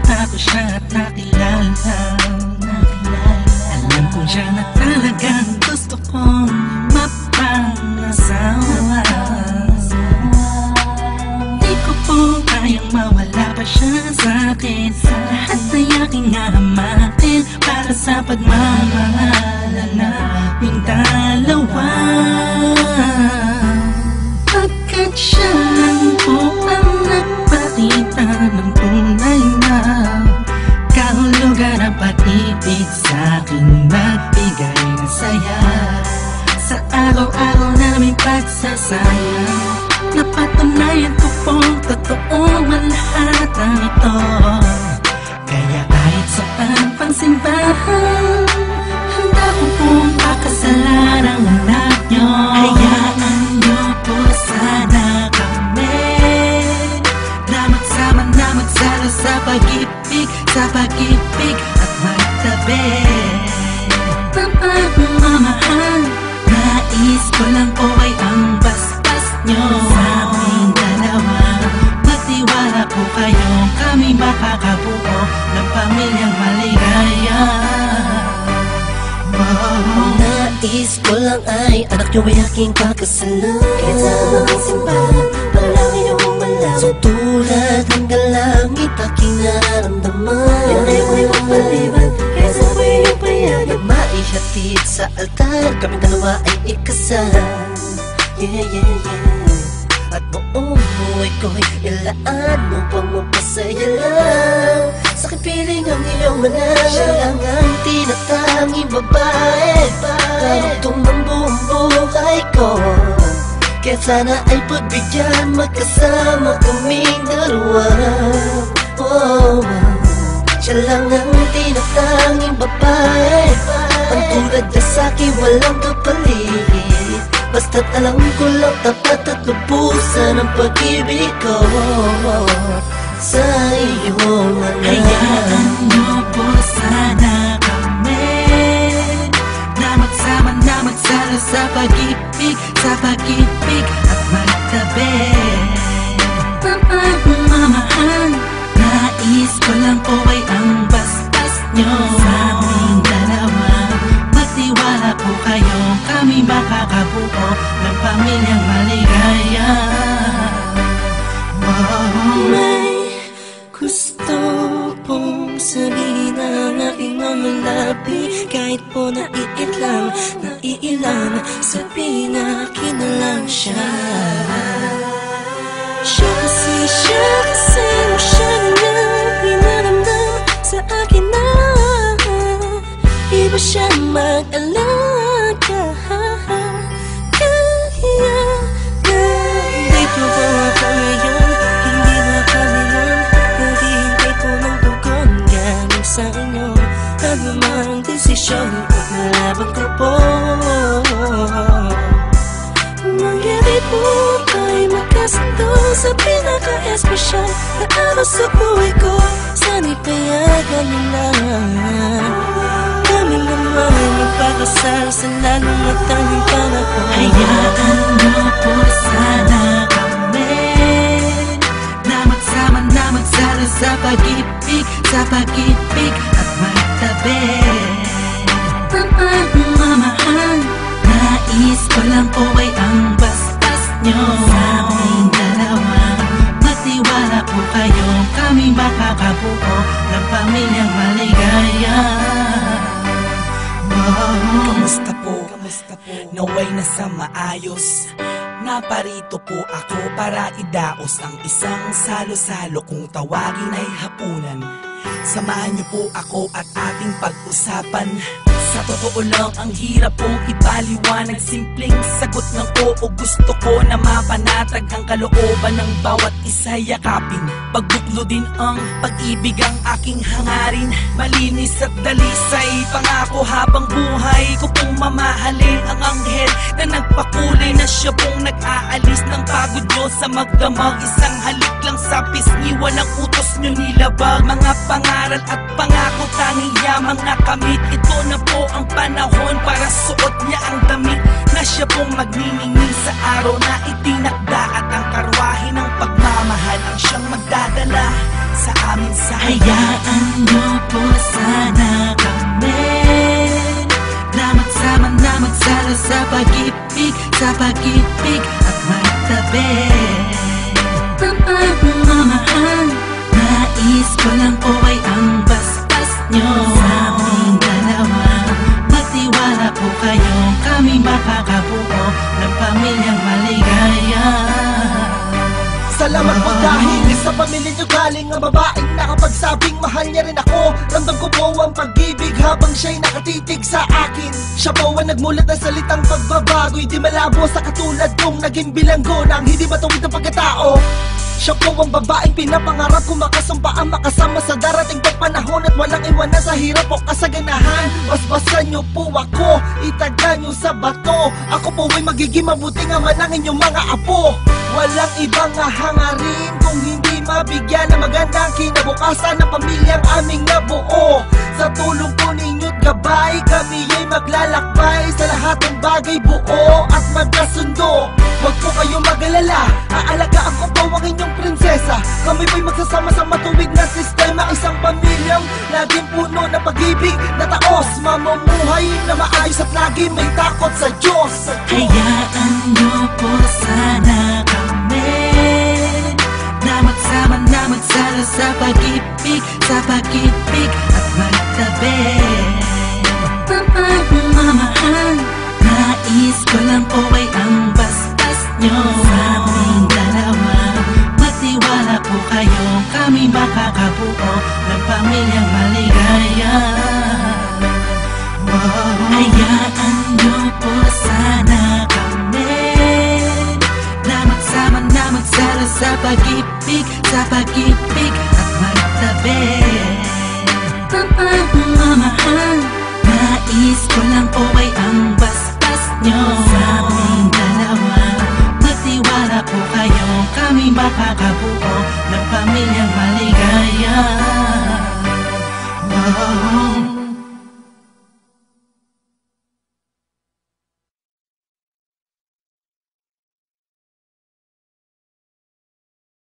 ako siya at nakilala. Alam ko siya na talagang gusto kong mapangasawa. Di ko po kayang mawala pa siya sa'kin. Lahat ay aking hahamakin para sa pagmamahalan naming dalawa. Pagkat siya lang po ang nagpakita ng tunay na kahulugan ng pag-ibig sa'king nagbigay ng saya sa araw-araw naming pagsasayang. Napatunayan ko pong totoo ang lahat ng ito. Kaya kahit saan pang simbahan, handa ko pong pakasalan ang anak nyo. Hayaan nyo po sana kami na magsama na magsalo sa pag-ibig, sa pag-ibig at magtabi. Pagmamahal, nais ko lang po ay ang basbas nyo sa aming dalawa. Magtiwala po kayo, kami makakabuo ng pamilyang maligaya. Nais ko lang ay anak nyo ay aking pakasalan. Kahit saan ang simbahan, para lang iyong malaman. So tulad ng galangit aking nararamdaman. Yan ay may mapaliban, kaya saan ko iyong payagan. Maihatid sa altar, kaming dalawa ay ikasal. Yeah, yeah, yeah. At buong buhay ko'y ilaan mo pang mapasaya lang. Sa'kin piling ang iyong anak, siya lang ang tinatanging babae. Karugtong ng buong buhay ko, kaya sana ay pagbigyan, magkasama kaming dalawa. Oh, siya lang ang tinatanging babae. Ang tulad na sa'kin walang kapalit. Basta't alam ko lang tapat at lubusan ang pag-ibig ko sa iyong anak. Hayaan nyo po sana kami na magsama na magsalo sa pag-ibig, sa pag-ibig at magtabi. Pagmamahal, nais ko lang po ay ang basbas nyo sa aming dalawa. Magtiwala po kayo, kami makakabuo ng pamilyang maligaya. May gusto pong sabihin ang aking mga labi. Kahit po naiilang, sabihin akin na lang siya. Siya kasi siya na pinaramdam sa akin na iba siya mag-alaga. Dito ba ako ngayon? Hindi na kami nun. Naghihintay ko ng tugon galing sa inyo. Ano mang desisyon, paglalaban ko po. Mangyari po tayo magkasundo sa pinaka-espesyal na araw sa buhay ko. Sana'y payagan mo lang. Kami naman magpakasal sa lalong at tanging pangako. Hayaan nyo po sana kami na magsama na magsalo sa pag-ibig, sa pag-ibig at magtabi. Pagmamahal, nais ko lang po ay ang basbas nyo sa aming dalawa. Magtiwala po kayo, kami makakabuo ng pamilyang maligaya. Kamusta po? Naway na sa maayos. Naparito po ako para idaos ang isang salo-salo kung tawagin ay hapunan. Samahan niyo po ako at ating pag-usapan. Sa totoo lang ang hirap pong ipaliwanag. Simpleng sagot ng oo, gusto ko na mapanatag ang kalooban ng bawat isa yakapin. Pagbuklo din ang pag-ibig ang aking hangarin. Malinis at dalisay, pangako habang buhay ko pong mamahalin ang anghel na nagpakulay na siya pong nag-aalis ng pagod nyo sa magdamag. Isang halik lang sa pisngi, walang utos nyo nilabag. Mga pangaral at pangako, tanging yamang nakamit. Ito na po ang panahon para suot niya ang damit na siya pong magniningning sa araw na itinakda at ang karwahe ng pagmamahal pagmamahal ang siyang magdadala sa amin sa Hayaan niyo po sana kami na magsama na magsalo sa pag-ibig at magtabi ng pagmamahal. Nais ko lang po ay ang basbas nyo sa aming dalawa. Magtiwala po kayo, kami makakabuo ng pamilyang maligaya. Salamat po dahil sa pamilya nyo galing ang babaeng nakapagsabing mahal niya rin ako. Ramdam ko po ang pag-ibig habang siya'y nakatitig sa akin. Siya po ang nagmulat ng salitang pagbabago, hindi malabo sa katulad kong naging bilanggo ng hindi matuwid ang pagkatao. Siya po ang babaeng pinapangarap ko, makasumpa ang makasama sa darating pang panahon at walang iwanan sa hirap o kasaganahan. Basbasan niyo po ako, itaga niyo sa bato. Ako po ay magiging mabuting ama ng inyong mga apo. Walang ibang hangarin kung hindi mabigyan ng magandang kinabukasan ng pamilyang aming nabuo. Sa tulong po ninyo't gabay, kami ay maglalakbay sa lahat ng bagay, buo at magkasundo. Huwag po kayong mag-alala, aalagaan ko po ang inyong prinsesa. Kami po'y magsasama sa matuwid na sistema, isang pamilyang laging puno ng pag-ibig na taos, mamumuhay na maayos at lagi may takot sa Diyos. Hayaan niyo po sana kami na magsama na magsalo sa pag-ibig at magtabi ng pagmamahal. Nais ko lang po ay ang basbas nyo sa aming dalawa. Magtiwala po kayo, kami makakabuo ng pamilyang maligaya. Hayaan niyo po sana kami na magsama na magsalo sa pag-ibig